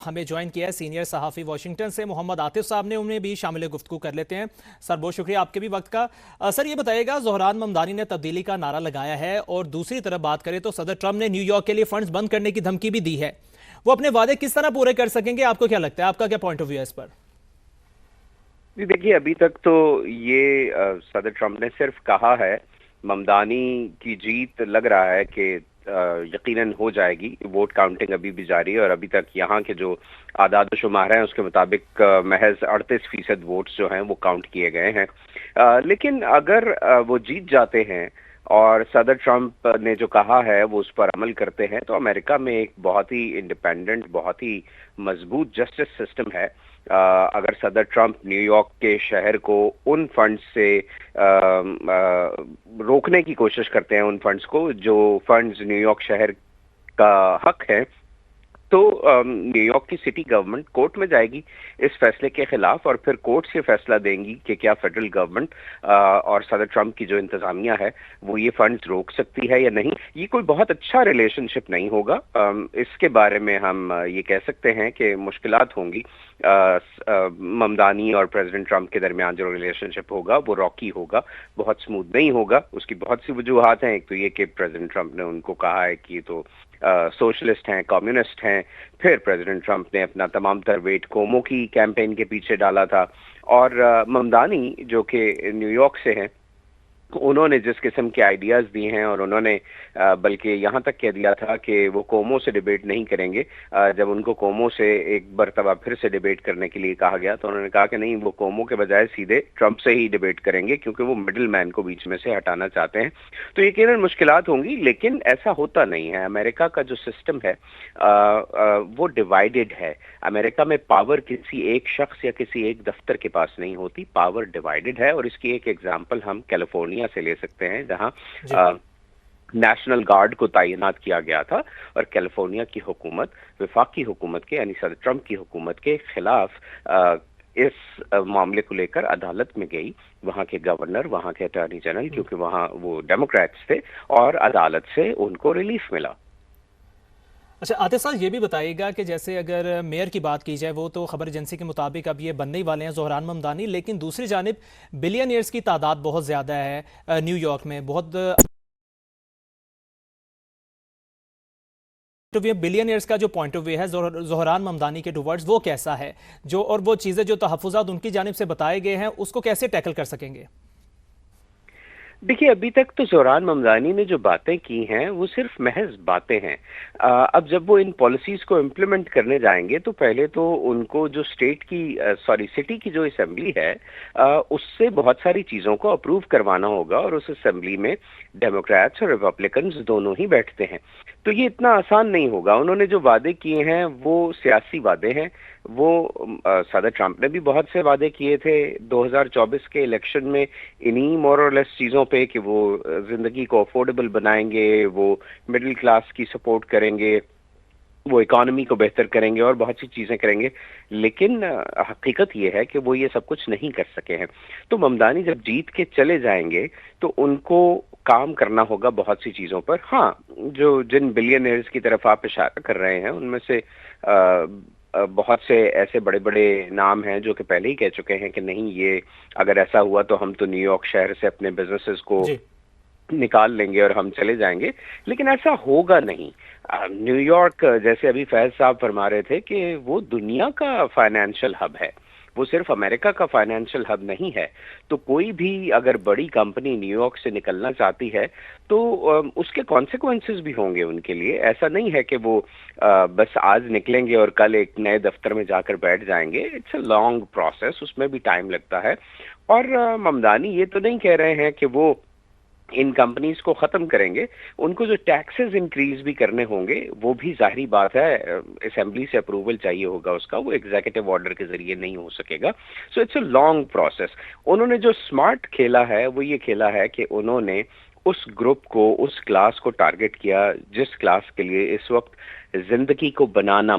हमें ज्वाइन किया है सीनियर सहाफ़ी वाशिंगटन से मोहम्मद आतिफ साहब ने, उन्हें भी शामिल गुफ्तगू कर लेते हैं। सर बहुत शुक्रिया आपके भी वक्त का। सर ये बताइएगा, ज़ोहरान ममदानी ने तब्दीली का नारा लगाया है और दूसरी तरफ बात करें तो सदर ट्रंप ने न्यूयॉर्क के लिए फंड्स बंद करने की धमकी भी दी है। वो अपने वादे किस तरह पूरे कर सकेंगे, आपको क्या लगता है, आपका क्या पॉइंट ऑफ व्यू है इस पर? जी देखिए, अभी तक तो ये सदर ट्रंप ने सिर्फ कहा है। ममदानी की जीत लग रहा है कि यकीनन हो जाएगी। वोट काउंटिंग अभी भी जारी है और अभी तक यहाँ के जो आदाद शुमार हैं उसके मुताबिक महज 38% वोट्स जो हैं वो काउंट किए गए हैं। लेकिन अगर वो जीत जाते हैं और सदर ट्रंप ने जो कहा है वो उस पर अमल करते हैं तो अमेरिका में एक बहुत ही इंडिपेंडेंट, बहुत ही मजबूत जस्टिस सिस्टम है। अगर सदर ट्रंप न्यूयॉर्क के शहर को उन फंड्स से रोकने की कोशिश करते हैं, उन फंड्स को जो फंड्स न्यूयॉर्क शहर का हक है, तो न्यूयॉर्क की सिटी गवर्नमेंट कोर्ट में जाएगी इस फैसले के खिलाफ और फिर कोर्ट से फैसला देंगी कि क्या फेडरल गवर्नमेंट और सदर ट्रंप की जो इंतजामिया है वो ये फंड्स रोक सकती है या नहीं। ये कोई बहुत अच्छा रिलेशनशिप नहीं होगा। इसके बारे में हम ये कह सकते हैं कि मुश्किलात होंगी। ममदानी और प्रेसिडेंट ट्रंप के दरमियान जो रिलेशनशिप होगा वो रॉकी होगा, बहुत स्मूथ नहीं होगा। उसकी बहुत सी वजूहात हैं। एक तो ये कि प्रेसिडेंट ट्रंप ने उनको कहा है कि तो सोशलिस्ट हैं, कम्युनिस्ट हैं। फिर प्रेसिडेंट ट्रंप ने अपना तमाम तर वेट कोमो की कैंपेन के पीछे डाला था और ममदानी जो कि न्यूयॉर्क से हैं, उन्होंने जिस किस्म के आइडियाज दिए हैं और उन्होंने बल्कि यहाँ तक कह दिया था कि वो कोमो से डिबेट नहीं करेंगे। जब उनको कोमो से एक मरतबा फिर से डिबेट करने के लिए कहा गया तो उन्होंने कहा कि नहीं, वो कोमो के बजाय सीधे ट्रंप से ही डिबेट करेंगे क्योंकि वो मिडिल मैन को बीच में से हटाना चाहते हैं। तो यकीनन मुश्किलात होंगी, लेकिन ऐसा होता नहीं है। अमेरिका का जो सिस्टम है वो डिवाइडेड है। अमेरिका में पावर किसी एक शख्स या किसी एक दफ्तर के पास नहीं होती, पावर डिवाइडेड है। और इसकी एक एग्जाम्पल हम कैलिफोर्निया से ले सकते हैं, जहां नेशनल गार्ड को तैनात किया गया था और कैलिफोर्निया की हुकूमत वफाकी हुकूमत के यानी सदर ट्रंप की हुकूमत के खिलाफ इस मामले को लेकर अदालत में गई। वहां के गवर्नर, वहां के अटॉर्नी जनरल, क्योंकि वहां वो डेमोक्रेट्स थे, और अदालत से उनको रिलीफ मिला। अच्छा आतिफ साहब, ये भी बताइएगा कि जैसे अगर मेयर की बात की जाए, वो तो खबर एजेंसी के मुताबिक अब ये बनने ही वाले हैं ज़ोहरान ममदानी, लेकिन दूसरी जानिब बिलियनियर्स की तादाद बहुत ज़्यादा है न्यूयॉर्क में। बहुत बिलियनियर्स का जो पॉइंट ऑफ व्यू है ज़ोहरान ममदानी के टुवर्ड्स, वो कैसा है, जो और वो चीज़ें जो तहफ़्फ़ुज़ात उनकी जानिब से बताए गए हैं उसको कैसे टैकल कर सकेंगे? देखिए, अभी तक तो ज़ोहरान ममदानी ने जो बातें की हैं वो सिर्फ महज बातें हैं। अब जब वो इन पॉलिसीज को इम्प्लीमेंट करने जाएंगे तो पहले तो उनको जो सिटी की जो असेंबली है उससे बहुत सारी चीज़ों को अप्रूव करवाना होगा और उस असेंबली में डेमोक्रेट्स और रिपब्लिकन्स दोनों ही बैठते हैं। तो ये इतना आसान नहीं होगा। उन्होंने जो वादे किए हैं वो सियासी वादे हैं। वो सदर ट्रंप ने भी बहुत से वादे किए थे 2024 के इलेक्शन में इन्हीं मोर और लेस चीज़ों पे कि वो जिंदगी को अफोर्डेबल बनाएंगे, वो मिडिल क्लास की सपोर्ट करेंगे, वो इकोनॉमी को बेहतर करेंगे और बहुत सी चीज़ें करेंगे। लेकिन हकीकत ये है कि वो ये सब कुछ नहीं कर सके हैं। तो ममदानी जब जीत के चले जाएंगे तो उनको काम करना होगा बहुत सी चीज़ों पर। हाँ, जो जिन बिलियनर्स की तरफ आप इशारा कर रहे हैं उनमें से बहुत से ऐसे बड़े बड़े नाम हैं जो कि पहले ही कह चुके हैं कि नहीं, ये अगर ऐसा हुआ तो हम तो न्यूयॉर्क शहर से अपने बिजनेसेस को निकाल लेंगे और हम चले जाएंगे। लेकिन ऐसा होगा नहीं। न्यूयॉर्क, जैसे अभी फैज साहब फरमा रहे थे कि वो दुनिया का फाइनेंशियल हब है, वो सिर्फ अमेरिका का फाइनेंशियल हब नहीं है। तो कोई भी अगर बड़ी कंपनी न्यूयॉर्क से निकलना चाहती है तो उसके कॉन्सिक्वेंसेस भी होंगे उनके लिए। ऐसा नहीं है कि वो बस आज निकलेंगे और कल एक नए दफ्तर में जाकर बैठ जाएंगे। इट्स अ लॉन्ग प्रोसेस, उसमें भी टाइम लगता है। और ममदानी ये तो नहीं कह रहे हैं कि वो इन कंपनीज को खत्म करेंगे। उनको जो टैक्सेस इंक्रीज भी करने होंगे वो भी जाहिर बात है असेंबली से अप्रूवल चाहिए होगा उसका, वो एग्जीक्यूटिव ऑर्डर के जरिए नहीं हो सकेगा। So it's a long process. उन्होंने जो स्मार्ट खेला है वो ये खेला है कि उन्होंने उस ग्रुप को, उस क्लास को टारगेट किया जिस क्लास के लिए इस वक्त जिंदगी को बनाना